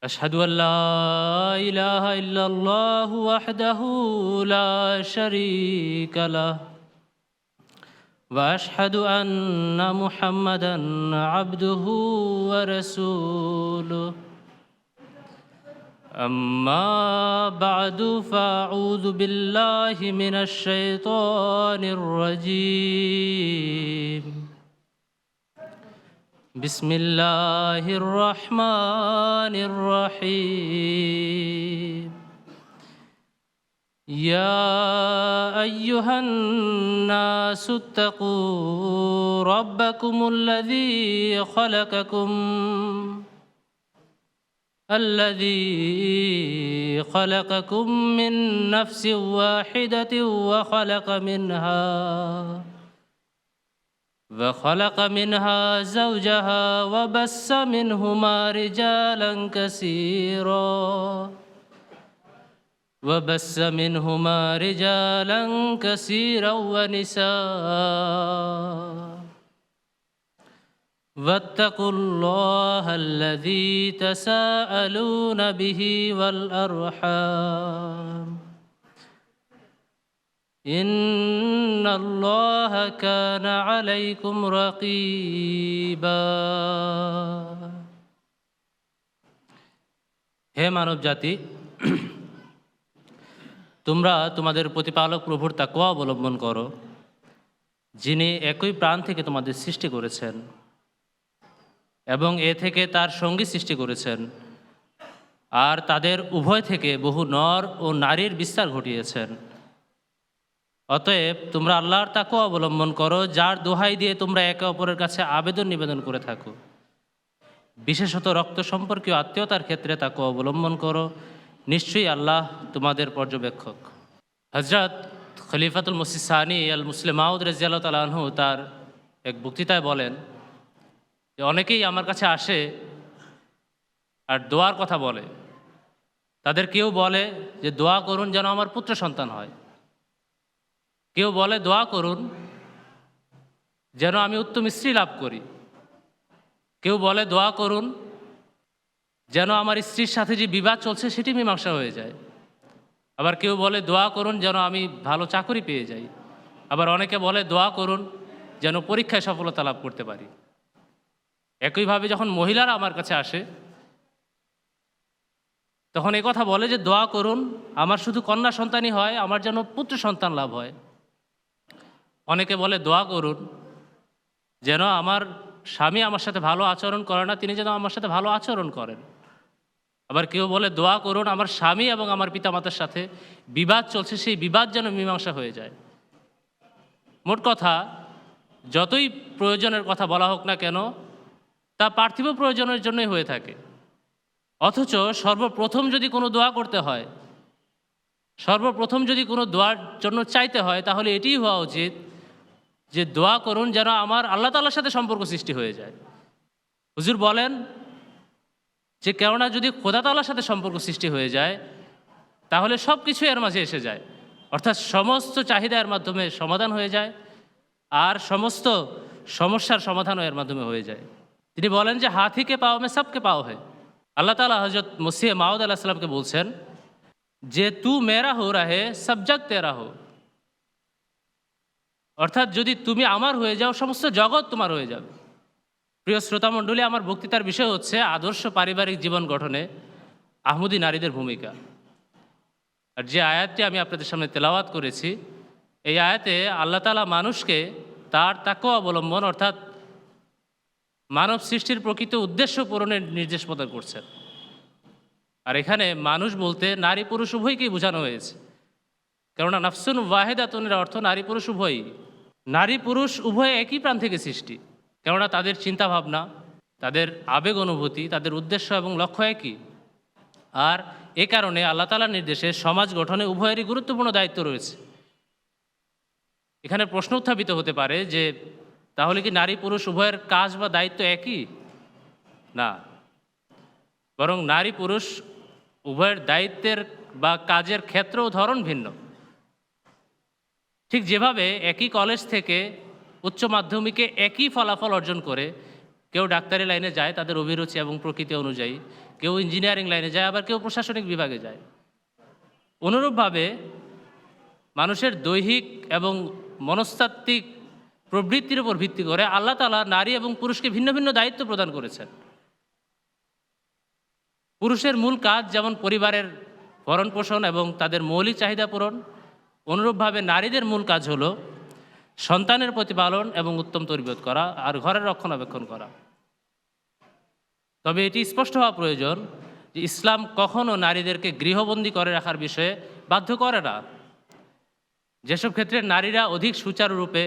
أشهد أن لا إله إلا الله وحده لا شريك له وأشهد أن محمدا عبده ورسوله أما بعد فأعوذ بالله من الشيطان الرجيم بسم الله الرحمن الرحيم يا أيها الناس اتقوا ربكم الذي خلقكم من نفس واحدة وخلق منها زوجها وبث منهما رجالا كثيرا ونساء واتقوا الله الذي تساءلون به والأرحام إن الله كان عليكم رقيبا হে মানব জাতি, তোমরা তোমাদের প্রতিপালক প্রভুর তাকওয়া অবলম্বন করো, যিনি একই প্রাণ থেকে তোমাদের সৃষ্টি করেছেন এবং এ থেকে তার সঙ্গী সৃষ্টি করেছেন, আর তাদের উভয় থেকে বহু নর ও নারীর বিস্তার ঘটিয়েছেন। অতএব তোমরা আল্লাহর তাকওয়া অবলম্বন করো, যার দোহাই দিয়ে তোমরা একে অপরের কাছে আবেদন নিবেদন করে থাকো। বিশেষত রক্ত সম্পর্কীয় আত্মীয়তার ক্ষেত্রে তাকওয়া অবলম্বন করো, নিশ্চয়ই আল্লাহ তোমাদের পর্যবেক্ষক। হযরত খলিফাতুল মসিহ সানি আল মুসলিম মাউদ রাদিয়াল্লাহু তাআলা আনহু তার এক বক্তৃতায় বলেন যে অনেকেই আমার কাছে আসে আর দোয়ার কথা বলে। তাদের কেউ বলে যে দোয়া করুন যেন আমার পুত্র সন্তান হয়, কেউ বলে দোয়া করুন যেন আমি উত্তম স্ত্রী লাভ করি, কেউ বলে দোয়া করুন যেন আমার স্ত্রীর সাথে যে বিবাদ চলছে সেটি মীমাংসা হয়ে যায়, আবার কেউ বলে দোয়া করুন যেন আমি ভালো চাকরি পেয়ে যাই, আবার অনেকে বলে দোয়া করুন যেন পরীক্ষায় সফলতা লাভ করতে পারি। একইভাবে যখন মহিলারা আমার কাছে আসে তখন এই কথা বলে যে দোয়া করুন আমার শুধু কন্যা সন্তানই হয়, আমার যেন পুত্র সন্তান লাভ হয়। অনেকে বলে দোয়া করুন যেন আমার স্বামী আমার সাথে ভালো আচরণ করে না, তিনি যেন আমার সাথে ভালো আচরণ করেন। আবার কেউ বলে দোয়া করুন আমার স্বামী এবং আমার পিতামাতার সাথে বিবাদ চলছে, সেই বিবাদ যেন মীমাংসা হয়ে যায়। মোট কথা, যতই প্রয়োজনের কথা বলা হোক না কেন তা পার্থিব প্রয়োজনের জন্যই হয়ে থাকে। অথচ সর্বপ্রথম যদি কোনো দোয়া করতে হয়, সর্বপ্রথম যদি কোনো দোয়ার জন্য চাইতে হয়, তাহলে এটিই হওয়া উচিত যে দোয়া করুন যেন আমার আল্লাহ তাআলার সাথে সম্পর্ক সৃষ্টি হয়ে যায়। হুজুর বলেন যে কেননা যদি খোদা তাআলার সাথে সম্পর্ক সৃষ্টি হয়ে যায় তাহলে সব কিছু এর মাঝে এসে যায়, অর্থাৎ সমস্ত চাহিদা এর মাধ্যমে সমাধান হয়ে যায় আর সমস্ত সমস্যার সমাধানও এর মাধ্যমে হয়ে যায়। তিনি বলেন যে হাথি কে পাও মে সবকে পাও হে। আল্লাহ তাআলা হযরত মসিহ মাউদ আলাইহিস সালামকে বলছেন যে তু মেরা হো রাহে সব জগ তেরা হো, অর্থাৎ যদি তুমি আমার হয়ে যাও সমস্ত জগৎ তোমার হয়ে যাবে। প্রিয় শ্রোতামণ্ডলী, আমার বক্তৃতার বিষয় হচ্ছে আদর্শ পারিবারিক জীবন গঠনে আহমদী নারীদের ভূমিকা। আর যে আয়াতটি আমি আপনাদের সামনে তেলাওয়াত করেছি, এই আয়াতে আল্লাহ তাআলা মানুষকে তার তাকওয়া অবলম্বন অর্থাৎ মানব সৃষ্টির প্রকৃত উদ্দেশ্য পূরণের নির্দেশ প্রদান করছেন। আর এখানে মানুষ বলতে নারী পুরুষ উভয়কেই বোঝানো হয়েছে, কেননা নাফসুন ওয়াহিদাতুনের অর্থ নারী পুরুষ উভয়ই। নারী পুরুষ উভয় একই প্রাণ থেকে সৃষ্টি, কেননা তাদের চিন্তাভাবনা, তাদের আবেগ অনুভূতি, তাদের উদ্দেশ্য এবং লক্ষ্য একই। আর এ কারণে আল্লাহ তাআলার নির্দেশে সমাজ গঠনে উভয়েরই গুরুত্বপূর্ণ দায়িত্ব রয়েছে। এখানে প্রশ্ন উত্থাপিত হতে পারে যে তাহলে কি নারী পুরুষ উভয়ের কাজ বা দায়িত্ব একই? না, বরং নারী পুরুষ উভয়ের দায়িত্বের বা কাজের ক্ষেত্র ও ধরন ভিন্ন। ঠিক যেভাবে একই কলেজ থেকে উচ্চ মাধ্যমিকে একই ফলাফল অর্জন করে কেউ ডাক্তারি লাইনে যায় তাদের অভিরুচি এবং প্রকৃতি অনুযায়ী, কেউ ইঞ্জিনিয়ারিং লাইনে যায়, আবার কেউ প্রশাসনিক বিভাগে যায়। অনুরূপভাবে মানুষের দৈহিক এবং মনস্তাত্ত্বিক প্রবৃত্তির উপর ভিত্তি করে আল্লাহ তাআলা নারী এবং পুরুষকে ভিন্ন ভিন্ন দায়িত্ব প্রদান করেছেন। পুরুষের মূল কাজ যেমন পরিবারের ভরণ পোষণ এবং তাদের মৌলিক চাহিদা পূরণ, অনুরূপভাবে নারীদের মূল কাজ হলো সন্তানের প্রতিপালন এবং উত্তম তরবিয়ত করা আর ঘরের রক্ষণাবেক্ষণ করা। তবে এটি স্পষ্ট হওয়া প্রয়োজন যে ইসলাম কখনও নারীদেরকে গৃহবন্দী করে রাখার বিষয়ে বাধ্য করে না। যেসব ক্ষেত্রে নারীরা অধিক সুচারুরূপে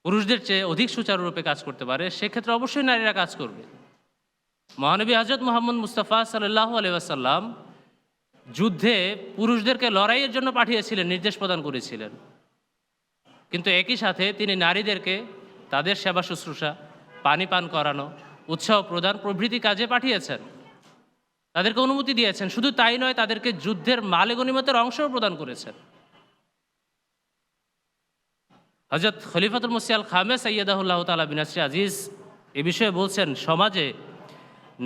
পুরুষদের চেয়ে অধিক সুচারুরূপে কাজ করতে পারে, সেক্ষেত্রে অবশ্যই নারীরা কাজ করবে। মহানবী হযরত মুহাম্মদ মুস্তাফা সাল্লাল্লাহু আলাইহি ওয়াসাল্লাম যুদ্ধে পুরুষদেরকে লড়াইয়ের জন্য পাঠিয়েছিলেন, নির্দেশ প্রদান করেছিলেন, কিন্তু একই সাথে তিনি নারীদেরকে তাদের সেবা শুশ্রূষা, পানি পান করানো, উৎসাহ প্রদান প্রভৃতি কাজে পাঠিয়েছেন, তাদেরকে অনুমতি দিয়েছেন। শুধু তাই নয়, তাদেরকে যুদ্ধের মালে গনিমতের অংশও প্রদান করেছেন। হযরত খলিফাতুল মসিহ আল খামেস সাইয়্যিদাহুল্লাহ তাআলা বিন নাসরি আজিজ এ বিষয়ে বলছেন, সমাজে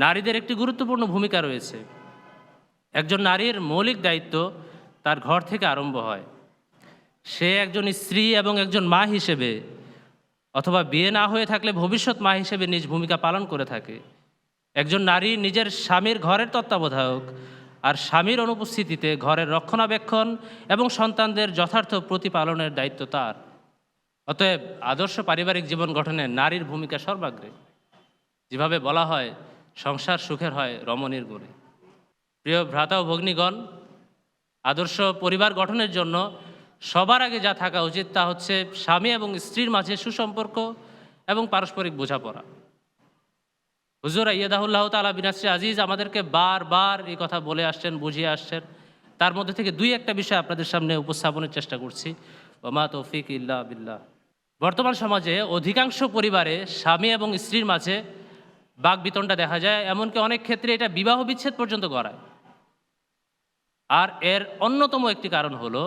নারীদের একটি গুরুত্বপূর্ণ ভূমিকা রয়েছে। একজন নারীর মৌলিক দায়িত্ব তার ঘর থেকে আরম্ভ হয়। সে একজন স্ত্রী এবং একজন মা হিসেবে, অথবা বিয়ে না হয়ে থাকলে ভবিষ্যৎ মা হিসেবে নিজ ভূমিকা পালন করে থাকে। একজন নারী নিজের স্বামীর ঘরের তত্ত্বাবধায়ক, আর স্বামীর অনুপস্থিতিতে ঘরের রক্ষণাবেক্ষণ এবং সন্তানদের যথার্থ প্রতিপালনের দায়িত্ব তার। অতএব আদর্শ পারিবারিক জীবন গঠনে নারীর ভূমিকা সর্বাগ্রে। যেভাবে বলা হয়, সংসার সুখের হয় রমণীর গুণে। প্রিয় ভ্রাতা ও ভগ্নীগণ, আদর্শ পরিবার গঠনের জন্য সবার আগে যা থাকা উচিত তা হচ্ছে স্বামী এবং স্ত্রীর মাঝে সুসম্পর্ক এবং পারস্পরিক বোঝাপড়া। হুজুর আইয়াদাহুল্লাহ তাআলা বিন নাসরি আজিজ আমাদেরকে বারবার এই কথা বলে আসছেন, বুঝিয়ে আসছেন। তার মধ্যে থেকে দুই একটা বিষয় আপনাদের সামনে উপস্থাপনের চেষ্টা করছি। ওয়া মা তৌফিক ইল্লা বিল্লাহ। বর্তমান সমাজে অধিকাংশ পরিবারে স্বামী এবং স্ত্রীর মাঝে বাকবিতণ্ডা দেখা যায়, এমনকি অনেক ক্ষেত্রে এটা বিবাহ বিচ্ছেদ পর্যন্ত করায়। আর এর অন্যতম একটি কারণ হলো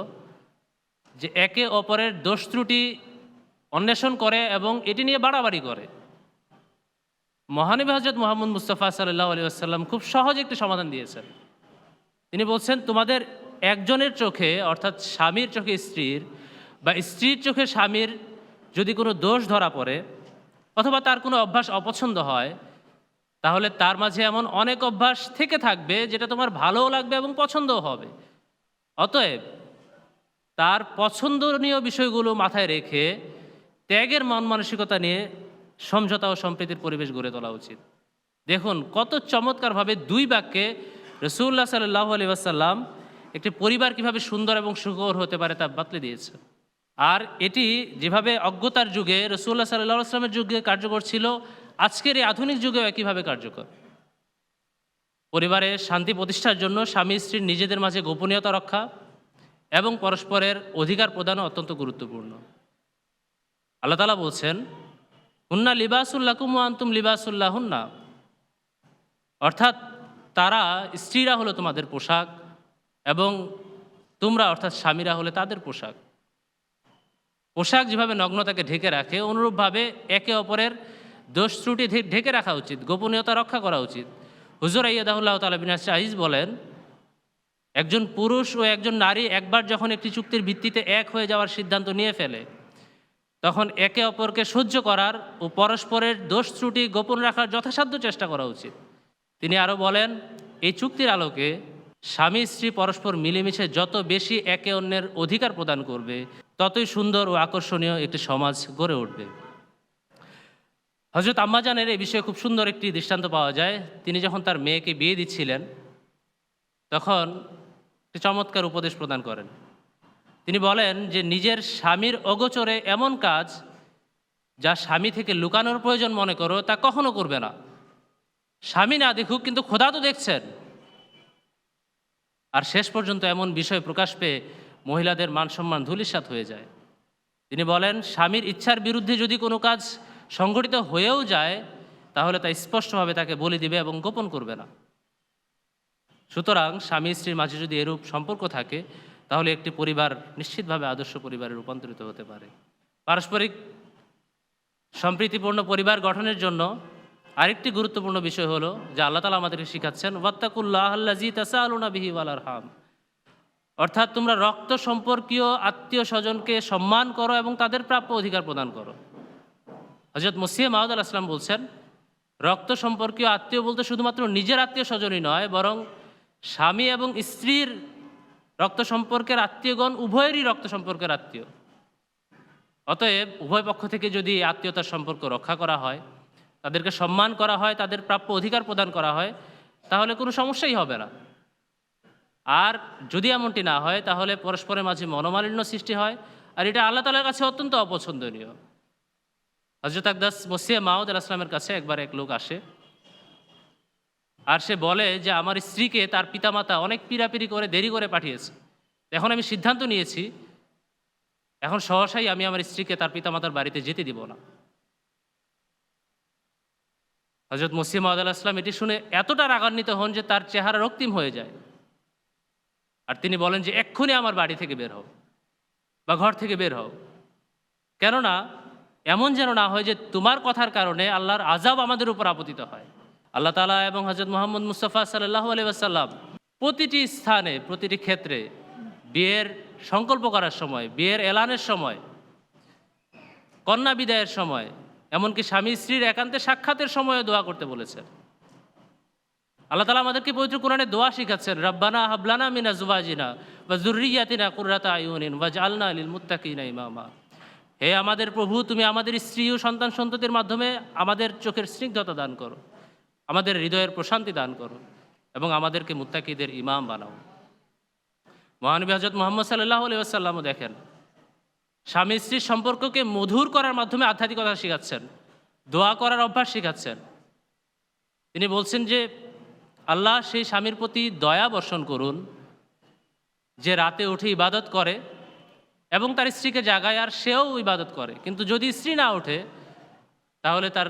যে একে অপরের দোষ ত্রুটি অন্বেষণ করে এবং এটি নিয়ে বাড়াবাড়ি করে। মহানবী হযরত মুহাম্মদ মুস্তাফা সাল্লাল্লাহু আলাইহি ওয়াসাল্লাম খুব সহজ একটি সমাধান দিয়েছেন। তিনি বলছেন, তোমাদের একজনের চোখে, অর্থাৎ স্বামীর চোখে স্ত্রীর বা স্ত্রীর চোখে স্বামীর যদি কোনো দোষ ধরা পড়ে অথবা তার কোনো অভ্যাস অপছন্দ হয়, তাহলে তার মাঝে এমন অনেক অভ্যাস থেকে থাকবে যেটা তোমার ভালোও লাগবে এবং পছন্দও হবে। অতএব তার পছন্দনীয় বিষয়গুলো মাথায় রেখে ত্যাগের মন মানসিকতা নিয়ে সমঝোতা ও সম্প্রীতির পরিবেশ গড়ে তোলা উচিত। দেখুন কত চমৎকারভাবে দুই বাক্যে রাসূলুল্লাহ সাল্লাল্লাহু আলাইহি ওয়াসাল্লাম একটি পরিবার কিভাবে সুন্দর এবং সুখকর হতে পারে তা বাতলে দিয়েছে। আর এটি যেভাবে অজ্ঞতার যুগে রাসূলুল্লাহ সাল্লাল্লাহু আলাইহি ওয়াসাল্লামের যুগে কার্যকর ছিল, আজকের এই আধুনিক যুগেও একইভাবে কার্যকর। পরিবারে শান্তি প্রতিষ্ঠার জন্য স্বামী স্ত্রীর নিজেদের মাঝে গোপনীয়তা রক্ষা এবং পরস্পরের অধিকার প্রদানও অত্যন্ত গুরুত্বপূর্ণ। আল্লাহ তাআলা বলছেন, হুন্না লিবাসুল লাকুম ওয়া আনতুম লিবাসুল লাহুন্না, অর্থাৎ তারা, স্ত্রীরা হলো তোমাদের পোশাক এবং তোমরা অর্থাৎ স্বামীরা হলে তাদের পোশাক। পোশাক যেভাবে নগ্নতাকে ঢেকে রাখে, অনুরূপভাবে একে অপরের দোষ ত্রুটি ঢেকে রাখা উচিত, গোপনীয়তা রক্ষা করা উচিত। হুজুর আইয়াদাহুল্লাহ তাআলা বিন নাসরি আজিজ বলেন, একজন পুরুষ ও একজন নারী একবার যখন একটি চুক্তির ভিত্তিতে এক হয়ে যাওয়ার সিদ্ধান্ত নিয়ে ফেলে, তখন একে অপরকে সহ্য করার ও পরস্পরের দোষ ত্রুটি গোপন রাখার যথাসাধ্য চেষ্টা করা উচিত। তিনি আরও বলেন, এই চুক্তির আলোকে স্বামী স্ত্রী পরস্পর মিলেমিশে যত বেশি একে অন্যের অধিকার প্রদান করবে, ততই সুন্দর ও আকর্ষণীয় একটি সমাজ গড়ে উঠবে। হযরত আম্মা জানের এই বিষয়ে খুব সুন্দর একটি দৃষ্টান্ত পাওয়া যায়। তিনি যখন তার মেয়েকে বিয়ে দিচ্ছিলেন, তখন একটি চমৎকার উপদেশ প্রদান করেন। তিনি বলেন যে নিজের স্বামীর অগোচরে এমন কাজ যা স্বামী থেকে লুকানোর প্রয়োজন মনে করো, তা কখনো করবে না। স্বামী না দেখুক, কিন্তু খোদা তো দেখছেন। আর শেষ পর্যন্ত এমন বিষয় প্রকাশ পেয়ে মহিলাদের মান সম্মান ধূলিসাৎ হয়ে যায়। তিনি বলেন, স্বামীর ইচ্ছার বিরুদ্ধে যদি কোনো কাজ সংঘটিত হয়েও যায়, তাহলে তা স্পষ্টভাবে তাকে বলে দিবে এবং গোপন করবে না। সুতরাং স্বামী স্ত্রীর মাঝে যদি এরূপ সম্পর্ক থাকে, তাহলে একটি পরিবার নিশ্চিতভাবে আদর্শ পরিবারে রূপান্তরিত হতে পারে। পারস্পরিক সম্প্রীতিপূর্ণ পরিবার গঠনের জন্য আরেকটি গুরুত্বপূর্ণ বিষয় হলো যে আল্লাহ তাআলা আমাদেরকে শিখাচ্ছেন ওয়াত্তাকুল্লাহ আল্লাযী তাসাআলুনা বিহি ওয়াল আরহাম, অর্থাৎ তোমরা রক্ত সম্পর্কীয় আত্মীয় স্বজনকে সম্মান করো এবং তাদের প্রাপ্য অধিকার প্রদান করো। হযরত মসিহ মাউদ আলাইহিস সালাম বলছেন রক্ত সম্পর্কীয় আত্মীয় বলতে শুধুমাত্র নিজের আত্মীয় স্বজনই নয়, বরং স্বামী এবং স্ত্রীর রক্ত সম্পর্কের আত্মীয়গণ উভয়েরই রক্ত সম্পর্কের আত্মীয়। অতএব উভয় পক্ষ থেকে যদি আত্মীয়তার সম্পর্ক রক্ষা করা হয়, তাদেরকে সম্মান করা হয়, তাদের প্রাপ্য অধিকার প্রদান করা হয়, তাহলে কোনো সমস্যাই হবে না। আর যদি এমনটি না হয় তাহলে পরস্পরের মাঝে মনোমালিন্য সৃষ্টি হয়, আর এটা আল্লাহ তাআলার কাছে অত্যন্ত অপছন্দনীয়। হযরত আকদাস মসিহ মাউদ আলাইহিস সালামের কাছে একবার এক লোক আসে, আর সে বলে যে আমার স্ত্রীকে তার পিতামাতা অনেক পীড়াপিড়ি করে দেরি করে পাঠিয়েছে। এখন আমি সিদ্ধান্ত নিয়েছি, এখন সহসাই আমি আমার স্ত্রীকে তার পিতামাতার বাড়িতে যেতে দিব না। হযরত মসিহ মাউদ আলাইহিস সালাম এটি শুনে এতটা রাগান্বিত হন যে তার চেহারা রক্তিম হয়ে যায়, আর তিনি বলেন যে এক্ষুনি আমার বাড়ি থেকে বের হও বা ঘর থেকে বের হও, কেননা এমন যেন না হয় যে তোমার কথার কারণে আল্লাহর আযাব আমাদের উপর আপতিত হয়। আল্লাহ তাআলা এবং হযরত মুহাম্মদ মুস্তাফা সাল্লাল্লাহু আলাইহি ওয়াসাল্লাম প্রতিটি স্থানে, প্রতিটি ক্ষেত্রে বিয়ের সংকল্প করার সময়, বিয়ের এলানের সময়, কন্যা বিদায়ের সময়, এমনকি স্বামী স্ত্রীর একান্তে সাক্ষাতের সময় দোয়া করতে বলেছেন। আল্লাহ তাআলা আমাদেরকে পবিত্র কোরআনে দোয়া শিখাচ্ছেন, রব্বানা হাবলানা মিন আজওয়াজিনা ওয়া যুররিয়াতিনা কুররাতা আয়ুনিন ওয়াজআলনা লিল মুত্তাকিনা ইমামা। হে আমাদের প্রভু, তুমি আমাদের স্ত্রী ও সন্তান সন্ততির মাধ্যমে আমাদের চোখের স্নিগ্ধতা দান করো, আমাদের হৃদয়ের প্রশান্তি দান করো এবং আমাদেরকে মুত্তাকিদের ইমাম বানাও। মহানবী হযরত মুহাম্মদ সাল্লাল্লাহু আলাইহি ওয়াসাল্লামও দেখেন স্বামী স্ত্রীর সম্পর্ককে মধুর করার মাধ্যমে আধ্যাত্মিকতা শিখাচ্ছেন, দোয়া করার অভ্যাস শিখাচ্ছেন। তিনি বলছেন যে আল্লাহ সেই স্বামীর প্রতি দয়া বর্ষণ করুন যে রাতে উঠে ইবাদত করে এবং তার স্ত্রীকে জাগায় আর সেও ইবাদত করে, কিন্তু যদি স্ত্রী না ওঠে তাহলে তার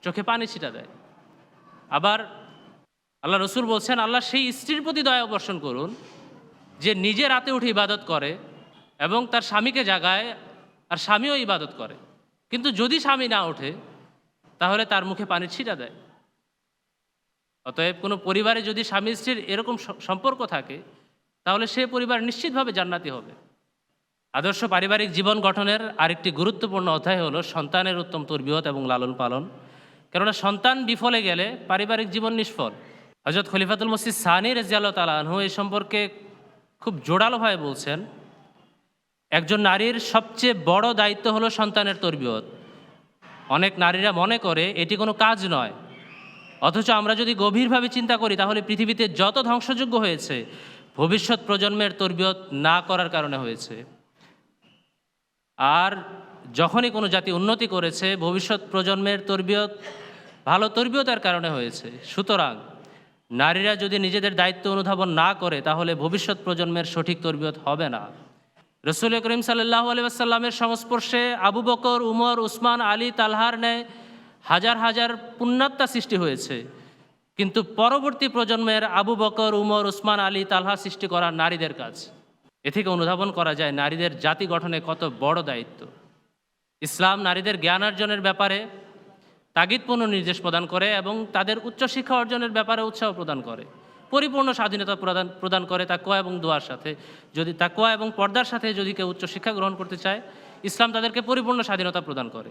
চোখে পানি ছিটা দেয়। আবার আল্লাহ রসুল বলছেন আল্লাহ সেই স্ত্রীর প্রতি দয়া বর্ষণ করুন যে নিজে রাতে উঠে ইবাদত করে এবং তার স্বামীকে জাগায় আর স্বামীও ইবাদত করে, কিন্তু যদি স্বামী না ওঠে তাহলে তার মুখে পানির ছিটা দেয়। অতএব কোনো পরিবারে যদি স্বামী স্ত্রীর এরকম সম্পর্ক থাকে তাহলে সে পরিবার নিশ্চিতভাবে জান্নাতি হবে। আদর্শ পারিবারিক জীবন গঠনের আরেকটি গুরুত্বপূর্ণ অধ্যায় হলো সন্তানের উত্তম তরবিয়ত এবং লালন পালন, কেননা সন্তান বিফলে গেলে পারিবারিক জীবন নিষ্ফল। হযরত খলিফাতুল মসিহ সানি রাদিয়াল্লাহু তাআলা আনহু এই সম্পর্কে খুব জোরালোভাবে বলছেন, একজন নারীর সবচেয়ে বড় দায়িত্ব হলো সন্তানের তরবিয়ত। অনেক নারীরা মনে করে এটি কোনো কাজ নয়, অথচ আমরা যদি গভীরভাবে চিন্তা করি তাহলে পৃথিবীতে যত ধ্বংসযজ্ঞ হয়েছে ভবিষ্যৎ প্রজন্মের তরবিয়ত না করার কারণে হয়েছে। আর যখনই কোনো জাতি উন্নতি করেছে ভবিষ্যৎ প্রজন্মের তরবিয়ত, ভালো তরবিয়তের কারণে হয়েছে। সুতরাং নারীরা যদি নিজেদের দায়িত্ব অনুধাবন না করে তাহলে ভবিষ্যৎ প্রজন্মের সঠিক তরবিয়ত হবে না। রাসূল করিম সাল্লাল্লাহু আলাইহি ওয়াসাল্লামের সংস্পর্শে আবু বকর, উমর, উসমান, আলী, তালহার ন্যায় হাজার হাজার পুণ্যাত্মা সৃষ্টি হয়েছে, কিন্তু পরবর্তী প্রজন্মের আবু বকর, উমর, উসমান, আলী, তালহা সৃষ্টি করা নারীদের কাজ। এ থেকে অনুধাবন করা যায় নারীদের জাতি গঠনে কত বড় দায়িত্ব। ইসলাম নারীদের জ্ঞান অর্জনের ব্যাপারে তাগিদপূর্ণ নির্দেশ প্রদান করে এবং তাদের উচ্চশিক্ষা অর্জনের ব্যাপারে উৎসাহ প্রদান করে, পরিপূর্ণ স্বাধীনতা প্রদান করে তাকওয়া এবং দোয়ার সাথে। যদি তাকওয়া এবং পর্দার সাথে যদি কেউ উচ্চশিক্ষা গ্রহণ করতে চায়, ইসলাম তাদেরকে পরিপূর্ণ স্বাধীনতা প্রদান করে।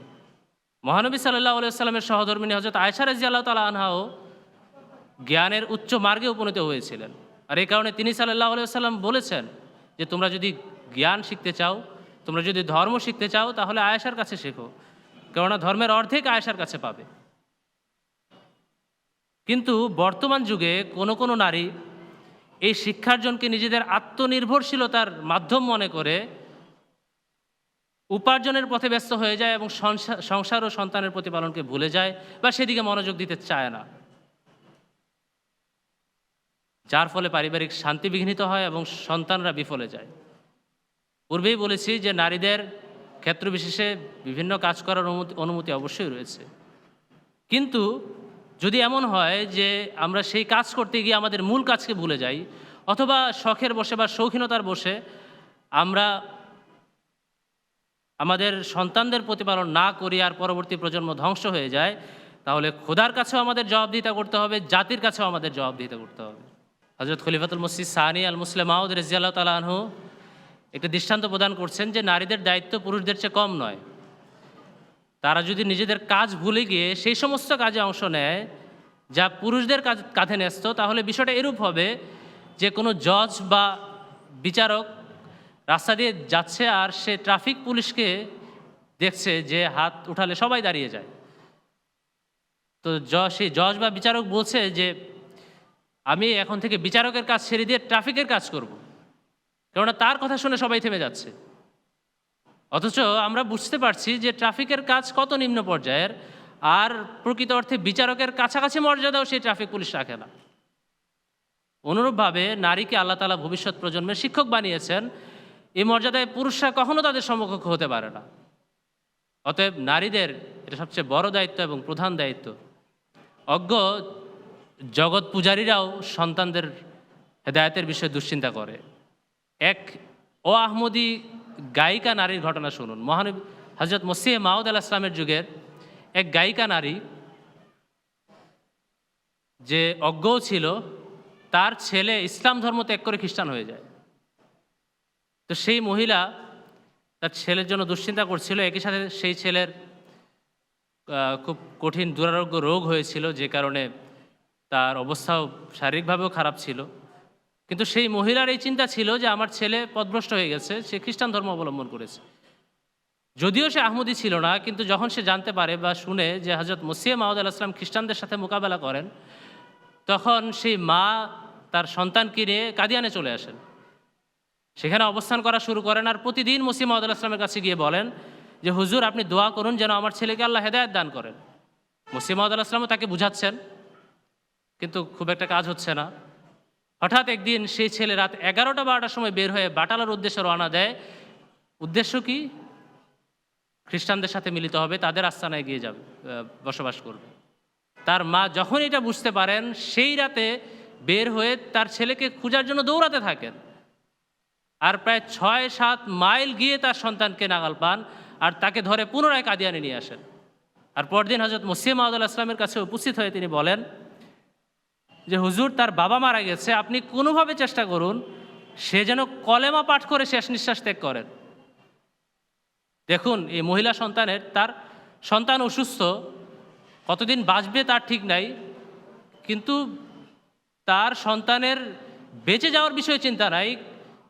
মহানবী সাল্লাল্লাহু আলাইহি ওয়াসাল্লামের সহধর্মিণী হযরত আয়েশা রাদিয়াল্লাহু তাআলা আনহাও জ্ঞানের উচ্চ মার্গে উপনীত হয়েছিলেন, আর এই কারণে তিনি সাল্লাল্লাহু আলাইহি ওয়াসাল্লাম বলেছেন যে তোমরা যদি জ্ঞান শিখতে চাও, তোমরা যদি ধর্ম শিখতে চাও তাহলে আয়েশার কাছে শেখো, কেননা ধর্মের অর্ধেক আয়েশার কাছে পাবে। কিন্তু বর্তমান যুগে কোনো নারী এই শিক্ষার্জনকে নিজেদের আত্মনির্ভরশীলতার মাধ্যম মনে করে উপার্জনের পথে ব্যস্ত হয়ে যায় এবং সংসার ও সন্তানের প্রতিপালনকে ভুলে যায় বা সেদিকে মনোযোগ দিতে চায় না, যার ফলে পারিবারিক শান্তি বিঘ্নিত হয় এবং সন্তানরা বিফলে যায়। পূর্বেই বলেছি যে নারীদের ক্ষেত্র বিশেষে বিভিন্ন কাজ করার অনুমতি অবশ্যই রয়েছে, কিন্তু যদি এমন হয় যে আমরা সেই কাজ করতে গিয়ে আমাদের মূল কাজকে ভুলে যাই, অথবা শখের বসে বা শৌখিনতার বসে আমরা আমাদের সন্তানদের প্রতিপালন না করি আর পরবর্তী প্রজন্ম ধ্বংস হয়ে যায়, তাহলে খোদার কাছেও আমাদের জবাবদিহিতা করতে হবে, জাতির কাছেও আমাদের জবাবদিহিতা করতে হবে। হযরত খলিফাতুল মসজিদ সানি আল মুসলিম মাউদ রাদিয়াল্লাহু তাআলা আনহু একটা দৃষ্টান্ত প্রদান করছেন যে নারীদের দায়িত্ব পুরুষদের চেয়ে কম নয়। তারা যদি নিজেদের কাজ ভুলে গিয়ে সেই সমস্ত কাজে অংশ নেয় যা পুরুষদের কাঁধে ন্যস্ত, তাহলে বিষয়টা এরূপ হবে যে কোনো জজ বা বিচারক রাস্তা দিয়ে যাচ্ছে আর সে ট্রাফিক পুলিশকে দেখছে যে হাত উঠালে সবাই দাঁড়িয়ে যায়। তো সেই জজ বা বিচারক বলছে যে আমি এখন থেকে বিচারকের কাজ ছেড়ে দিয়ে ট্রাফিকের কাজ করব, কেননা তার কথা শুনে সবাই থেমে যাচ্ছে। অথচ আমরা বুঝতে পারছি যে ট্রাফিকের কাজ কত নিম্ন পর্যায়ের, আর প্রকৃত অর্থে বিচারকের কাছাকাছি মর্যাদাও সেই ট্রাফিক পুলিশ রাখে না। অনুরূপভাবে নারীকে আল্লাহ তাআলা ভবিষ্যৎ প্রজন্মের শিক্ষক বানিয়েছেন, এই মর্যাদায় পুরুষরা কখনো তাদের সমকক্ষ হতে পারে না। অতএব নারীদের এটা সবচেয়ে বড় দায়িত্ব এবং প্রধান দায়িত্ব। অজ্ঞ জগৎ পূজারীরাও সন্তানদের হেদায়েতের বিষয়ে দুশ্চিন্তা করে। এক আহমদী গায়িকা নারীর ঘটনা শুনুন। মহানবী হযরত মসিহ মাউদ আলাইহিস সালামের যুগের এক গায়িকা নারী যে অজ্ঞও ছিল, তার ছেলে ইসলাম ধর্ম ত্যাগ করে খ্রিস্টান হয়ে যায়। তো সেই মহিলা তার ছেলের জন্য দুশ্চিন্তা করছিল। একই সাথে সেই ছেলের খুব কঠিন দুরারোগ্য রোগ হয়েছিল, যে কারণে তার অবস্থাও শারীরিকভাবেও খারাপ ছিল। কিন্তু সেই মহিলার এই চিন্তা ছিল যে আমার ছেলে পথভ্রষ্ট হয়ে গেছে, সে খ্রিস্টান ধর্ম অবলম্বন করেছে। যদিও সে আহমদী ছিল না, কিন্তু যখন সে জানতে পারে বা শুনে যে হযরত মসিহ মাউদ আলাইহিস সালাম খ্রিস্টানদের সাথে মোকাবেলা করেন, তখন সেই মা তার সন্তানকে নিয়ে কাদিয়ানে চলে আসেন। সেখানে অবস্থান করা শুরু করেন আর প্রতিদিন মসিহ মাউদ আলাইহিস সালামের কাছে গিয়ে বলেন যে হুজুর, আপনি দোয়া করুন যেন আমার ছেলেকে আল্লাহ হেদায়েত দান করেন। মসিহ মাউদ আলাইহিস সালামও তাকে বুঝাচ্ছেন, কিন্তু খুব একটা কাজ হচ্ছে না। হঠাৎ একদিন সেই ছেলে রাত 11টা-12টার সময় বের হয়ে বাটালার উদ্দেশ্যে রওনা দেয়। উদ্দেশ্য কি? খ্রিস্টানদের সাথে মিলিত হবে, তাদের আস্তানায় গিয়ে যাবে, বসবাস করবে। তার মা যখন এটা বুঝতে পারেন, সেই রাতে বের হয়ে তার ছেলেকে খোঁজার জন্য দৌড়াতে থাকেন, আর প্রায় 6-7 মাইল গিয়ে তার সন্তানকে নাগাল পান আর তাকে ধরে পুনরায় কাদিয়ানে নিয়ে আসেন। আর পরদিন হযরত মসিহ মাউদ আলাইহিস সালামের কাছে উপস্থিত হয়ে তিনি বলেন যে হুজুর, তার বাবা মারা গেছে, আপনি কোনোভাবে চেষ্টা করুন সে যেন কলেমা পাঠ করে শেষ নিঃশ্বাস ত্যাগ করেন। দেখুন, এই মহিলা সন্তানের, তার সন্তান অসুস্থ, কতদিন বাঁচবে তার ঠিক নাই, কিন্তু তার সন্তানের বেঁচে যাওয়ার বিষয়ে চিন্তা নাই,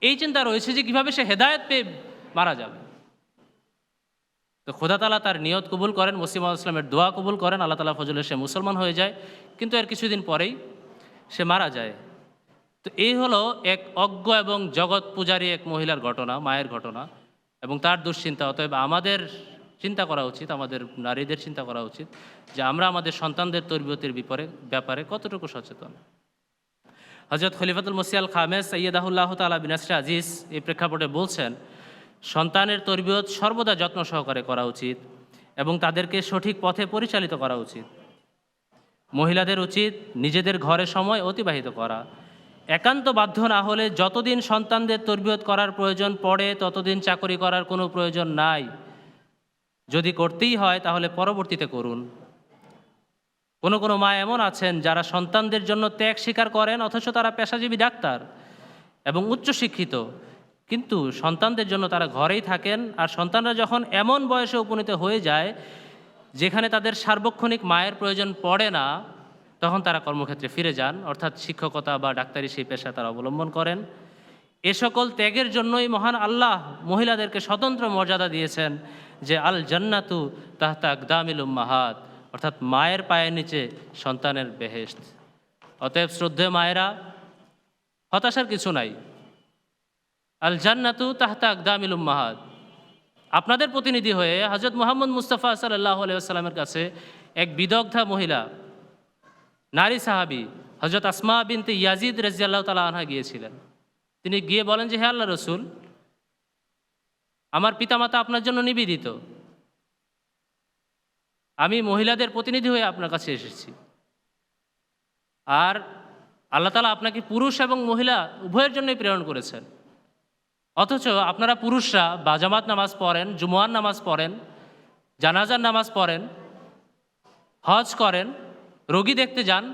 এই চিন্তা রয়েছে যে কীভাবে সে হেদায়েত পেয়ে মারা যাবে। তো খোদা তাআলা তার নিয়ত কবুল করেন, মসিহ মাউদ ইসলামের দোয়া কবুল করেন, আল্লাহ তাআলা ফজলে সে মুসলমান হয়ে যায়, কিন্তু এর কিছুদিন পরেই সে মারা যায়। তো এই হলো এক অজ্ঞ এবং জগৎ পূজারী এক মহিলার ঘটনা, মায়ের ঘটনা এবং তার দুশ্চিন্তা। অতএব আমাদের চিন্তা করা উচিত, আমাদের নারীদের চিন্তা করা উচিত যে আমরা আমাদের সন্তানদের তরবিয়তের ব্যাপারে কতটুকু সচেতন। হযরত খলিফাতুল মসিহ আল খামেস সাইয়্যিদাহুল্লাহ তাআলা বিনাসরে আজিজ এই প্রেক্ষাপটে বলছেন, সন্তানের তরবিয়ত সর্বদা যত্ন সহকারে করা উচিত এবং তাদেরকে সঠিক পথে পরিচালিত করা উচিত। মহিলাদের উচিত নিজেদের ঘরে সময় অতিবাহিত করা। একান্ত বাধ্য না হলে যতদিন সন্তানদের তরবিয়ত করার প্রয়োজন পড়ে ততদিন চাকরি করার কোনো প্রয়োজন নাই। যদি করতেই হয় তাহলে পরবর্তীতে করুন। কোনো মা এমন আছেন যারা সন্তানদের জন্য ত্যাগ স্বীকার করেন, অথচ তারা পেশাজীবী ডাক্তার এবং উচ্চশিক্ষিত, কিন্তু সন্তানদের জন্য তারা ঘরেই থাকেন। আর সন্তানরা যখন এমন বয়সে উপনীত হয়ে যায় যেখানে তাদের সার্বক্ষণিক মায়ের প্রয়োজন পড়ে না, তখন তারা কর্মক্ষেত্রে ফিরে যান, অর্থাৎ শিক্ষকতা বা ডাক্তারি সেই পেশা তারা অবলম্বন করেন। এ সকল ত্যাগের জন্যই মহান আল্লাহ মহিলাদেরকে স্বতন্ত্র মর্যাদা দিয়েছেন যে আল জান্নাতু তাহতা আকদামিল উম্মাহাত, অর্থাৎ মায়ের পায়ের নিচে সন্তানের বেহেশত। অতএব শ্রদ্ধেয় মায়েরা, হতাশার কিছু নাই। আল জান্নাতু তাহতা আকদামিল উম্মাহাত। আপনাদের প্রতিনিধি হয়ে হযরত মুহাম্মদ মুস্তাফা সাল্লাল্লাহু আলাইহি ওয়াসাল্লামের কাছে এক বিদগ্ধা মহিলা নারী সাহাবী হযরত আসমা বিনতে ইয়াজিদ রাদিয়াল্লাহু তাআলা আনহা গিয়েছিলেন। তিনি গিয়ে বলেন যে, হে আল্লাহর রাসূল, আমার পিতামাতা আপনার জন্য নিবেদিত, আমি মহিলাদের প্রতিনিধি হয়ে আপনার কাছে এসেছি, আর আল্লাহ তাআলা আপনাকে পুরুষ এবং মহিলা উভয়ের জন্যই প্রেরণ করেছেন। অথচ আপনারা পুরুষরা বাজামাত নামাজ পড়েন, জুমুয়ার নামাজ পড়েন, জানাজার নামাজ পড়েন, হজ করেন, রোগী দেখতে যান,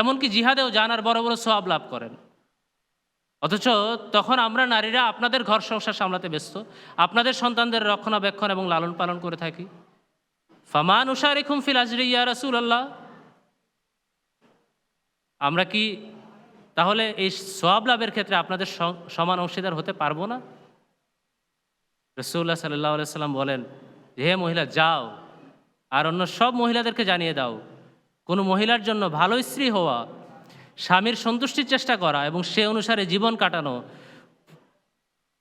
এমনকি জিহাদেও যান আর বড় বড় সওয়াব লাভ করেন। অথচ তখন আমরা নারীরা আপনাদের ঘর সংসার সামলাতে ব্যস্ত, আপনাদের সন্তানদের রক্ষণাবেক্ষণ এবং লালন পালন করে থাকি। ফামান উশারিকুম ফিল আজরি ইয়া রাসূলুল্লাহ, আমরা কি তাহলে এই সওয়াব লাভের ক্ষেত্রে আপনাদের সমান অংশীদার হতে পারবো না? রাসূলুল্লাহ সাল্লাল্লাহু আলাইহি সাল্লাম বলেন, হে মহিলা, যাও আর অন্য সব মহিলাদেরকে জানিয়ে দাও, কোনো মহিলার জন্য ভালো স্ত্রী হওয়া, স্বামীর সন্তুষ্টির চেষ্টা করা এবং সে অনুসারে জীবন কাটানো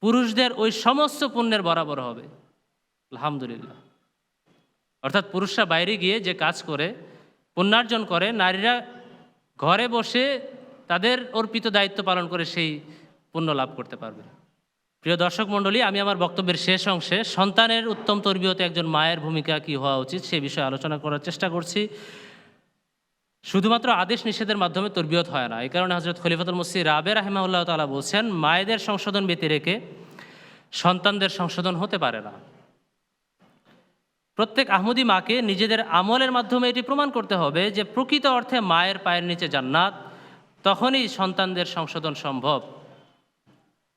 পুরুষদের ওই সমস্ত পুণ্যের বরাবর হবে। আলহামদুলিল্লাহ। অর্থাৎ পুরুষরা বাইরে গিয়ে যে কাজ করে পুণ্যার্জন করে, নারীরা ঘরে বসে তাদের অর্পিত দায়িত্ব পালন করে সেই পুণ্য লাভ করতে পারবে। প্রিয় দর্শক মণ্ডলী, আমি আমার বক্তব্যের শেষ অংশে সন্তানের উত্তম তরবিয়তে একজন মায়ের ভূমিকা কী হওয়া উচিত সে বিষয়ে আলোচনা করার চেষ্টা করছি। শুধুমাত্র আদেশ নিষেধের মাধ্যমে তরবিয়ত হয় না। এই কারণে হযরত খলিফাতুল মসিহ রাবে রাহিমাহুল্লাহ তাআলা বলছেন, মায়েদের সংশোধন ব্যতি রেখে সন্তানদের সংশোধন হতে পারে না। প্রত্যেক আহমদী মাকে নিজেদের আমলের মাধ্যমে এটি প্রমাণ করতে হবে যে প্রকৃত অর্থে মায়ের পায়ের নিচে জান্নাত, তখনই সন্তানদের সংশোধন সম্ভব।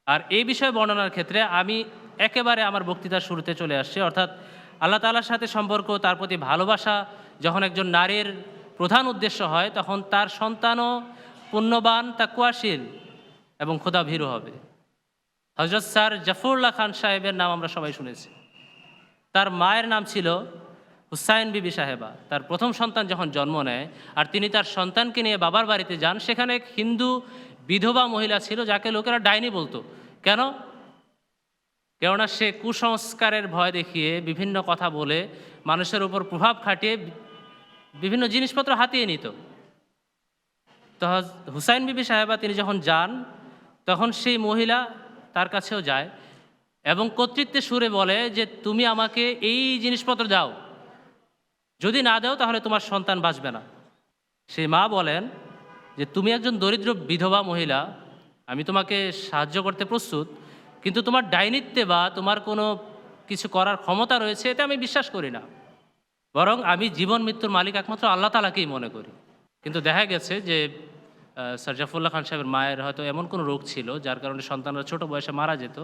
আর এই বিষয়ে বর্ণনার ক্ষেত্রে আমি একেবারে আমার বক্তৃতার শুরুতে চলে আসছি, অর্থাৎ আল্লাহ তাআলার সাথে সম্পর্ক, তার প্রতি ভালোবাসা যখন একজন নারীর প্রধান উদ্দেশ্য হয়, তখন তার সন্তানও পুণ্যবান, তাকওয়াশীল এবং খোদাভীরু হবে। হযরত স্যার জাফরুল্লাহ খান সাহেবের নাম আমরা সবাই শুনেছি। তার মায়ের নাম ছিল হুসাইন বিবি সাহেবা। তার প্রথম সন্তান যখন জন্ম নেয় আর তিনি তার সন্তানকে নিয়ে বাবার বাড়িতে যান, সেখানে এক হিন্দু বিধবা মহিলা ছিল যাকে লোকেরা ডাইনি বলতো। কেন? কেননা সে কুসংস্কারের ভয় দেখিয়ে, বিভিন্ন কথা বলে, মানুষের উপর প্রভাব খাটিয়ে বিভিন্ন জিনিসপত্র হাতিয়ে নিত। তো হুসাইন বিবি সাহেবা তিনি যখন যান, তখন সেই মহিলা তার কাছেও যায় এবং কর্তৃত্বের সুরে বলে যে তুমি আমাকে এই জিনিসপত্র দাও, যদি না দাও তাহলে তোমার সন্তান বাঁচবে না। সেই মা বলেন যে তুমি একজন দরিদ্র বিধবা মহিলা, আমি তোমাকে সাহায্য করতে প্রস্তুত, কিন্তু তোমার ডাইনিত্বে বা তোমার কোনো কিছু করার ক্ষমতা রয়েছে এতে আমি বিশ্বাস করি না, বরং আমি জীবন মৃত্যুর মালিক একমাত্র আল্লাহ তাআলাকেই মনে করি। কিন্তু দেখা গেছে যে স্যার জাফরুল্লাহ খান সাহেবের মায়ের হয়তো এমন কোনো রোগ ছিল যার কারণে সন্তানরা ছোট বয়সে মারা যেত।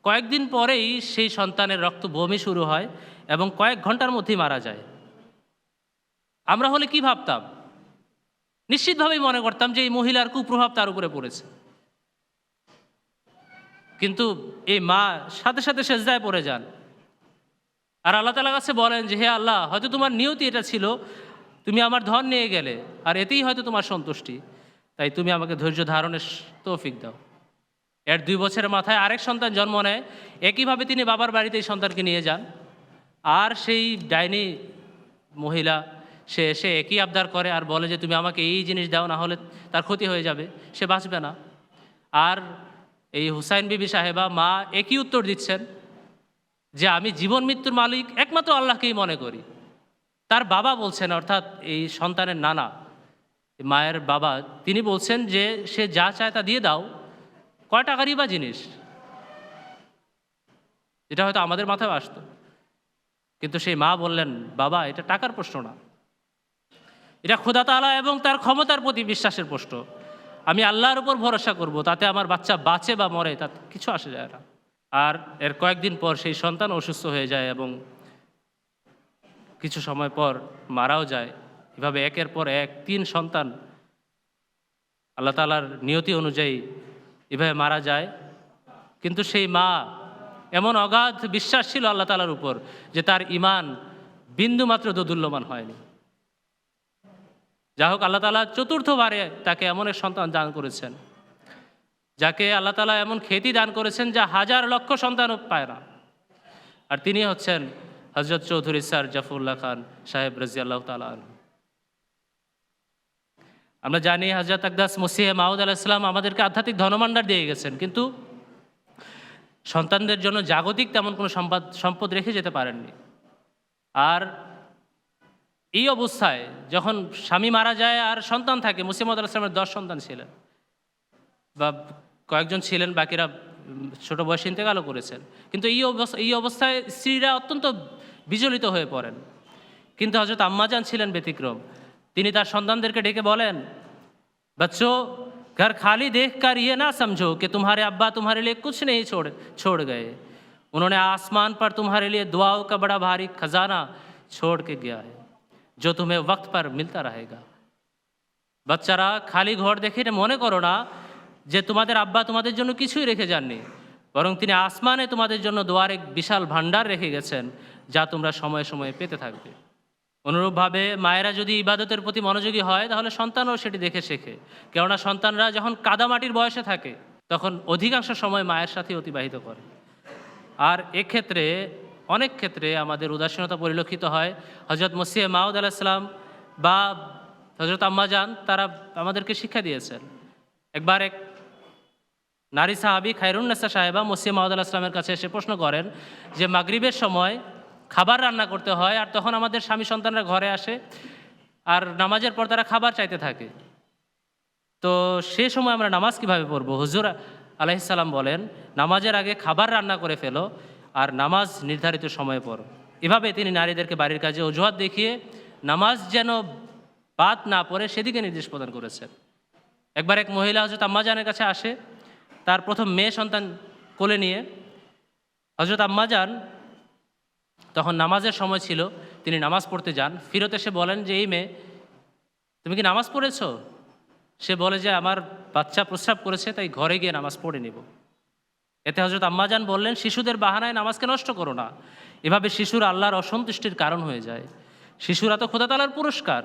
কয়েকদিন পরেই সেই সন্তানের রক্ত বমি শুরু হয় এবং কয়েক ঘন্টার মধ্যেই মারা যায়। আমরা হলে কি ভাবতাম? নিশ্চিতভাবেই মনে করতাম যে এই মহিলার কুপ্রভাব তার উপরে পড়েছে। কিন্তু এই মা সাথে সাথে সেজদায় পড়ে যান আর আল্লাহ তাআলার কাছে বলেন যে হে আল্লাহ, হয়তো তোমার নিয়তি এটা ছিল, তুমি আমার ধন নিয়ে গেলে আর এতেই হয়তো তোমার সন্তুষ্টি, তাই তুমি আমাকে ধৈর্য ধারণের তৌফিক দাও। এর 2 বছরের মাথায় আরেক সন্তান জন্ম নেয়। একইভাবে তিনি বাবার বাড়িতে এই সন্তানকে নিয়ে যান আর সেই ডাইনি মহিলা সে এসে একই আবদার করে আর বলে যে তুমি আমাকে এই জিনিস দাও, না হলে তার ক্ষতি হয়ে যাবে, সে বাঁচবে না। আর এই হুসাইন বিবি সাহেবা মা একই উত্তর দিচ্ছেন যে আমি জীবন মৃত্যুর মালিক একমাত্র আল্লাহকেই মনে করি। তার বাবা বলছেন, অর্থাৎ এই সন্তানের নানা, মায়ের বাবা, তিনি বলছেন যে সে যা চায় তা দিয়ে দাও, কয় টাকারই বা জিনিস, এটা হয়তো আমাদের মাথায় আসতো। কিন্তু সেই মা বললেন, বাবা এটা টাকার প্রশ্ন না, এটা খোদা তাআলা এবং তার ক্ষমতার প্রতি বিশ্বাসের প্রশ্ন। আমি আল্লাহর উপর ভরসা করব, তাতে আমার বাচ্চা বাঁচে বা মরে তাতে কিছু আসে যায় না। আর এর কয়েকদিন পর সেই সন্তান অসুস্থ হয়ে যায় এবং কিছু সময় পর মারাও যায়। এভাবে একের পর এক 3 সন্তান আল্লাহ তাআলার নিয়তি অনুযায়ী এভাবে মারা যায়। কিন্তু সেই মা এমন অগাধ বিশ্বাস ছিল আল্লাহ তাআলার উপর যে তার ঈমান বিন্দু মাত্র দোদুল্যমান হয়নি। যাই হোক, আল্লাহ তাআলা চতুর্থবারে তাকে এমন এক সন্তান দান করেছেন যাকে আল্লাহ তাআলা এমন খ্যাতি দান করেছেন যা হাজার লক্ষ সন্তানও পায় না। আর তিনি হচ্ছেন হযরত চৌধুরী স্যার জাফরুল্লাহ খান সাহেব রাদিয়াল্লাহু তাআলা আনহু। আমরা জানি হযরত আকদাস মসিহ মাউদ আলাইহিস সালাম আমাদেরকে আধ্যাত্মিক ধনভাণ্ডার দিয়ে গেছেন, কিন্তু সন্তানদের জন্য জাগতিক তেমন কোনো সম্পদ রেখে যেতে পারেননি। আর এই অবস্থায় যখন স্বামী মারা যায় আর সন্তান থাকে, মসিহ মাউদ আলাইহিস সালামের 10 সন্তান ছিলেন বা কয়েকজন ছিলেন, বাকিরা ছোট বয়সে ইন্তেকালও করেছেন। কিন্তু এই অবস্থায় স্ত্রীরা অত্যন্ত বিচলিত হয়ে পড়েন কিন্তু হযরত আম্মাজান ছিলেন ব্যতিক্রম। তিনি তার সন্তানদেরকে ডেকে বলেন, बच्चों घर खाली देखकर ये ना समझो कि तुम्हारे अब्बा तुम्हारे लिए कुछ नहीं छोड़ गए। उन्होंने आसमान पर तुम्हारे लिए दुआओं का बड़ा भारी खजाना छोड़ के गया है जो तुम्हें वक्त पर मिलता रहेगा। বাচ্চারা খালি ঘর দেখে এটা মনে করো না যে তোমাদের আব্বা তোমাদের জন্য কিছুই রেখে যাননি, বরং তিনি আসমানে তোমাদের জন্য দোয়ার এক বিশাল ভাণ্ডার রেখে গেছেন যা তোমরা সময়ে সময়ে পেতে থাকবে। অনুরূপভাবে মায়েরা যদি ইবাদতের প্রতি মনোযোগী হয় তাহলে সন্তানও সেটি দেখে শেখে, কেননা সন্তানরা যখন কাদামাটির বয়সে থাকে তখন অধিকাংশ সময় মায়ের সাথে অতিবাহিত করে। আর এক্ষেত্রে অনেক ক্ষেত্রে আমাদের উদাসীনতা পরিলক্ষিত হয়। হযরত মসিহ মাউদ আলাইহিস সালাম বা হযরত আম্মাজান তারা আমাদেরকে শিক্ষা দিয়েছেন। একবার এক নারী সাহাবী খায়রুন্নেসা সাহেবা মসিহ মাউদ আলাইহিস সালামের কাছে এসে প্রশ্ন করেন যে মাগরিবের সময় খাবার রান্না করতে হয়, আর তখন আমাদের স্বামী সন্তানরা ঘরে আসে আর নামাজের পর তারা খাবার চাইতে থাকে, তো সে সময় আমরা নামাজ কিভাবে পড়বো? হুজুর আলাইহিস সালাম বলেন, নামাজের আগে খাবার রান্না করে ফেলো আর নামাজ নির্ধারিত সময়ে পড়ো। এভাবে তিনি নারীদেরকে বাড়ির কাজে অজুহাত দেখিয়ে নামাজ যেন বাদ না পড়ে সেদিকে নির্দেশ প্রদান করেছেন। একবার এক মহিলা হযরত আম্মাজানের কাছে আসে তার প্রথম মেয়ে সন্তান কোলে নিয়ে। হযরত আম্মাজান তখন নামাজের সময় ছিল, তিনি নামাজ পড়তে যান। ফিরত এসে বলেন যে, এই মেয়ে, তুমি কি নামাজ পড়েছো? সে বলে যে আমার বাচ্চা প্রস্রাব করেছে, তাই ঘরে গিয়ে নামাজ পড়ে নিব। এতে হযরত আম্মাজান বললেন, শিশুদের বাহানায় নামাজকে নষ্ট করো না, এভাবে শিশুর আল্লাহর অসন্তুষ্টির কারণ হয়ে যায়। শিশুরা তো খোদা তাআলার পুরস্কার,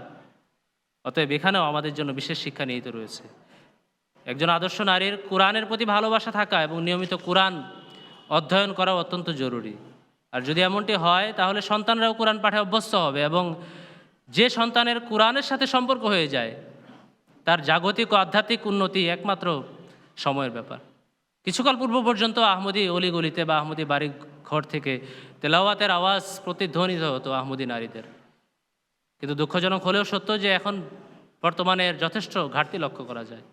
অতএব এখানেও আমাদের জন্য বিশেষ শিক্ষা নিহিত রয়েছে। একজন আদর্শ নারীর কোরআনের প্রতি ভালোবাসা থাকা এবং নিয়মিত কোরআন অধ্যয়ন করা অত্যন্ত জরুরি। আর যদি এমনটি হয় তাহলে সন্তানরাও কোরআন পাঠে অভ্যস্ত হবে, এবং যে সন্তানের কোরআনের সাথে সম্পর্ক হয়ে যায় তার জাগতিক ও আধ্যাত্মিক উন্নতি একমাত্র সময়ের ব্যাপার। কিছুকাল পূর্ব পর্যন্ত আহমদী অলিগলিতে বা আহমদী বাড়ি ঘর থেকে তেলাওয়াতের আওয়াজ প্রতিধ্বনিত হতো আহমদী নারীদের, কিন্তু দুঃখজনক হলেও সত্য যে এখন বর্তমানে এর যথেষ্ট ঘাটতি লক্ষ্য করা যায়।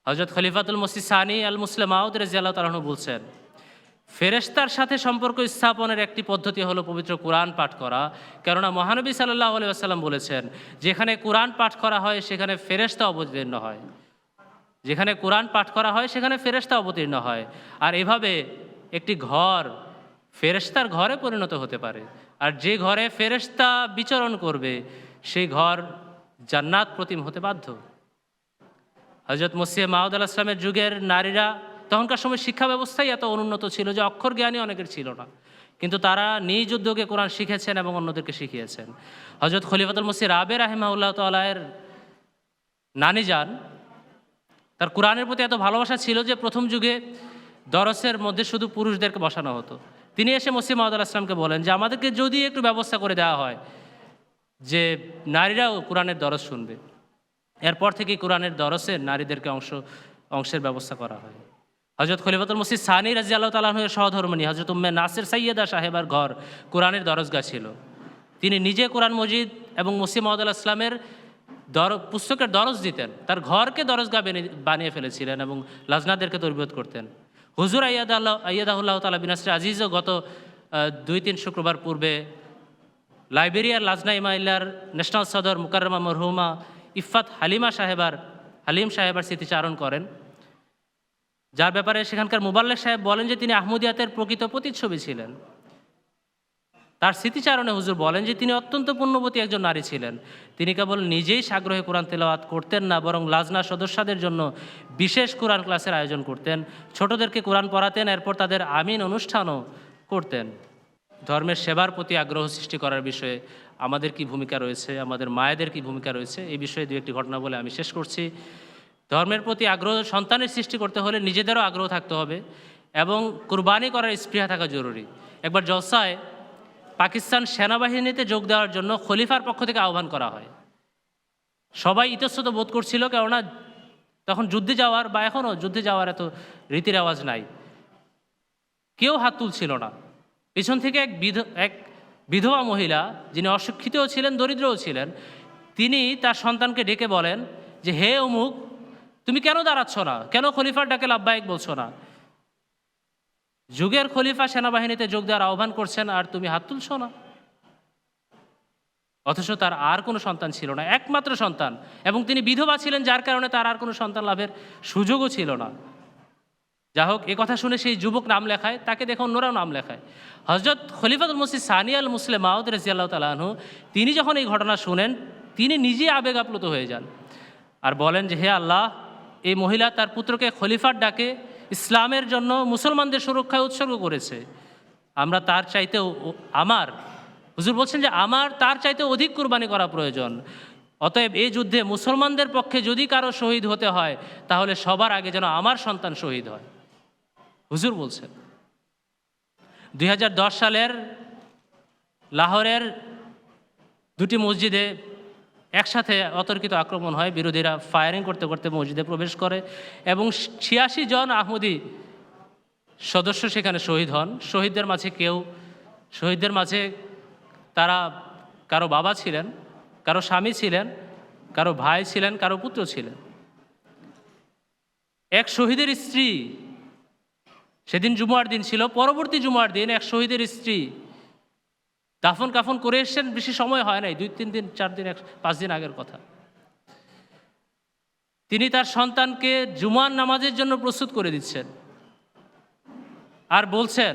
হযরত খলিফাতুল মসিহ সানি আল মুসলিম মাউদ রাদিয়াল্লাহু তাআলা বলছেন, ফেরেশতার সাথে সম্পর্ক স্থাপনের একটি পদ্ধতি হলো পবিত্র কোরআন পাঠ করা, কেননা মহানবী সাল্লাল্লাহু আলাইহি ওয়াসাল্লাম বলেছেন, যেখানে কোরআন পাঠ করা হয় সেখানে ফেরেশতা অবতীর্ণ হয়, যেখানে কোরআন পাঠ করা হয় সেখানে ফেরেশতা অবতীর্ণ হয়। আর এভাবে একটি ঘর ফেরেশতার ঘরে পরিণত হতে পারে, আর যে ঘরে ফেরেশতা বিচরণ করবে সেই ঘর জান্নাত প্রতিম হতে বাধ্য। হযরত মসিহ মাউদ আলাইহিস সালামের যুগের নারীরা, তখনকার সময় শিক্ষা ব্যবস্থাই এত অনুন্নত ছিল যে অক্ষর জ্ঞানী অনেকের ছিল না, কিন্তু তারা নিজ উদ্যোগে কোরআন শিখেছেন এবং অন্যদেরকে শিখিয়েছেন। হযরত খলিফাতুল মসিহ রাবে রাহিমাহুল্লাহ তাআলা এর নানি যান, তার কোরআনের প্রতি এত ভালোবাসা ছিল যে প্রথম যুগে দরসের মধ্যে শুধু পুরুষদেরকে বসানো হতো। তিনি এসে মসিহ মাউদ আলাইহিস সালামকে বলেন যে আমাদেরকে যদি একটু ব্যবস্থা করে দেওয়া হয় যে নারীরাও কোরআনের দরস শুনবে। এরপর থেকেই কোরআনের দরসে নারীদেরকে অংশের ব্যবস্থা করা হয়। হযরত খলিফাতুল মসিহ সানি রাদিয়াল্লাহু তাআলা আনহু এর সহধর্মিণী হযরত উম্মে নাসির সাইয়্যেদা সাহেবার ঘর কোরআনের দরসগাহ ছিল। তিনি নিজে কোরআন মজিদ এবং মসিহ মাউদ আলাইহিস সালামের পুস্তকের দরস দিতেন, তার ঘরকে দরসগাহ বানিয়ে ফেলেছিলেন এবং লাজনাদেরকে তরবিয়ত করতেন। হুজুর আইয়াদাহুল্লাহ তাআলা বিনাসরে আজিজও গত 2-3 শুক্রবার পূর্বে লাইবেরিয়ার লাজনা ইমাইল্লার ন্যাশনাল সদর মুকাররমা মরহুমা ইফাত হালিম সাহেবার স্মৃতিচারণ করেন, যার ব্যাপারে সেখানকার মুবাল্লেগ সাহেব বলেন যে তিনি আহমদিয়াতের প্রকৃত প্রতিচ্ছবি ছিলেন। তার স্মৃতিচারণে হুজুর বলেন যে তিনি অত্যন্ত পুণ্যবতী একজন নারী ছিলেন। তিনি কেবল নিজেই সাগ্রহে কোরআন তেলাওয়াত করতেন না, বরং লাজনা সদস্যদের জন্য বিশেষ কোরআন ক্লাসের আয়োজন করতেন, ছোটদেরকে কোরআন পড়াতেন, এরপর তাদের আমিন অনুষ্ঠানও করতেন। ধর্মের সেবার প্রতি আগ্রহ সৃষ্টি করার বিষয়ে আমাদের কি ভূমিকা রয়েছে, আমাদের মায়েদের কি ভূমিকা রয়েছে, এই বিষয়ে 2-1টি ঘটনা বলে আমি শেষ করছি। ধর্মের প্রতি আগ্রহ সন্তানের সৃষ্টি করতে হলে নিজেদেরও আগ্রহ থাকতে হবে এবং কুরবানি করার স্পৃহা থাকা জরুরি। একবার জলসায় পাকিস্তান সেনাবাহিনীতে যোগ দেওয়ার জন্য খলিফার পক্ষ থেকে আহ্বান করা হয়। সবাই ইতস্তত বোধ করছিল, কেননা তখন যুদ্ধে যাওয়ার বা এখনও যুদ্ধে যাওয়ার এত রীতির আওয়াজ নাই, কেউ হাত তুলছিল না। পিছন থেকে এক বিধবা মহিলা, যিনি অশিক্ষিতও ছিলেন দরিদ্রও ছিলেন, তিনি তার সন্তানকে ডেকে বলেন যে, হে অমুক, তুমি কেন দাঁড়াচ্ছ না, কেন খলিফার ডাকে লাব্বাইক বলছো না? যুগের খলিফা সেনাবাহিনীতে যোগ দেওয়ার আহ্বান করছেন আর তুমি হাত তুলছো না। অথচ তার আর কোনো সন্তান ছিল না, একমাত্র সন্তান, এবং তিনি বিধবা ছিলেন, যার কারণে তার আর কোনো সন্তান লাভের সুযোগও ছিল না। যা হোক, এ কথা শুনে সেই যুবক নাম লেখায়, তাকে দেখে অন্যরাও নাম লেখায়। হযরত খলিফাতুল মসিহ সানি আল মুসলিম মাউদ রাদিয়াল্লাহু তাআলা আনহু তিনি যখন এই ঘটনা শুনেন, তিনি নিজেই আবেগ আপ্লুত হয়ে যান আর বলেন যে, হে আল্লাহ, এই মহিলা তার পুত্রকে খলিফার ডাকে ইসলামের জন্য, মুসলমানদের সুরক্ষায় উৎসর্গ করেছে। আমরা তার চাইতেও হুজুর বলছেন যে আমার তার চাইতে অধিক কুরবানি করা প্রয়োজন। অতএব এই যুদ্ধে মুসলমানদের পক্ষে যদি কারো শহীদ হতে হয়, তাহলে সবার আগে যেন আমার সন্তান শহীদ হয়। হুজুর বলছেন 2010 সালের লাহোরের দুটি মসজিদে একসাথে অতর্কিত আক্রমণ হয়। বিরোধীরা ফায়ারিং করতে করতে মসজিদে প্রবেশ করে এবং 86 জন আহমদি সদস্য সেখানে শহীদ হন। শহীদদের মাঝে তারা কারো বাবা ছিলেন, কারো স্বামী ছিলেন, কারো ভাই ছিলেন, কারো পুত্র ছিলেন। এক শহীদের স্ত্রী, সেদিন জুমার দিন ছিল, পরবর্তী জুমার দিন এক শহীদের স্ত্রী দাফন কাফন করে এসছেন, বেশি সময় হয় নাই, 2-3 দিন 4 দিন 5 দিন আগের কথা। তিনি তার সন্তানকে জুমার নামাজের জন্য প্রস্তুত করে দিচ্ছেন আর বলছেন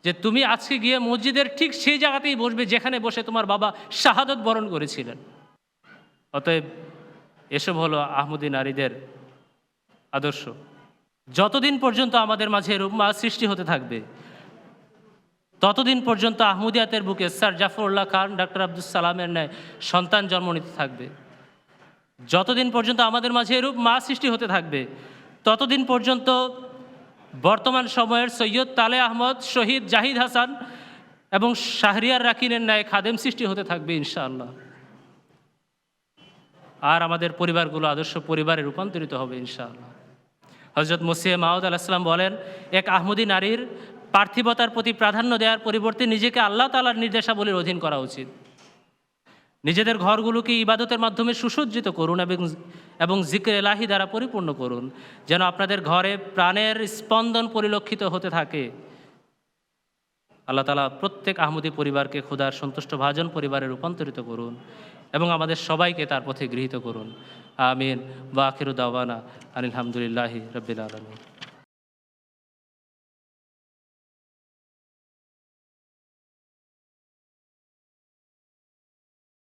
যে তুমি আজকে গিয়ে মসজিদের ঠিক সেই জায়গাতেই বসবে যেখানে বসে তোমার বাবা শাহাদত বরণ করেছিলেন। অতএব এসব হলো আহমদী নারীদের আদর্শ। যতদিন পর্যন্ত আমাদের মাঝে এরূপ মা সৃষ্টি হতে থাকবে, ততদিন পর্যন্ত আহমদিয়াতের বুকে স্যার জাফরুল্লাহ খান, ডক্টর আব্দুল সালামের ন্যায় সন্তান জন্ম নিতে থাকবে। যতদিন পর্যন্ত আমাদের মাঝে এরূপ মা সৃষ্টি হতে থাকবে, ততদিন পর্যন্ত বর্তমান সময়ের সৈয়দ তালে আহমদ, শহীদ জাহিদ হাসান এবং শাহরিয়ার রাকিনের ন্যায় খাদেম সৃষ্টি হতে থাকবে ইনশাআল্লাহ। আর আমাদের পরিবারগুলো আদর্শ পরিবারে রূপান্তরিত হবে ইনশাআল্লাহ। হযরত মসিহ মাউদ আলাইহিস সালাম বলেন, এক আহমদী নারীর পার্থিবতার প্রতি প্রাধান্য দেওয়ার পরিবর্তে নিজেকে আল্লাহ তাআলার নির্দেশাবলীর অধীন করা উচিত। নিজেদের ঘরগুলোকে ইবাদতের মাধ্যমে সুসজ্জিত করুন এবং জিকির এলাহি দ্বারা পরিপূর্ণ করুন, যেন আপনাদের ঘরে প্রাণের স্পন্দন পরিলক্ষিত হতে থাকে। আল্লাহ তাআলা প্রত্যেক আহমদী পরিবারকে খোদার সন্তুষ্ট ভাজন পরিবারে রূপান্তরিত করুন এবং আমাদের সবাইকে তার পথে গৃহীত করুন। আমিন। ওয়া আখিরু দাওয়ানা আলহামদুলিল্লাহি রাব্বিল আলামিন।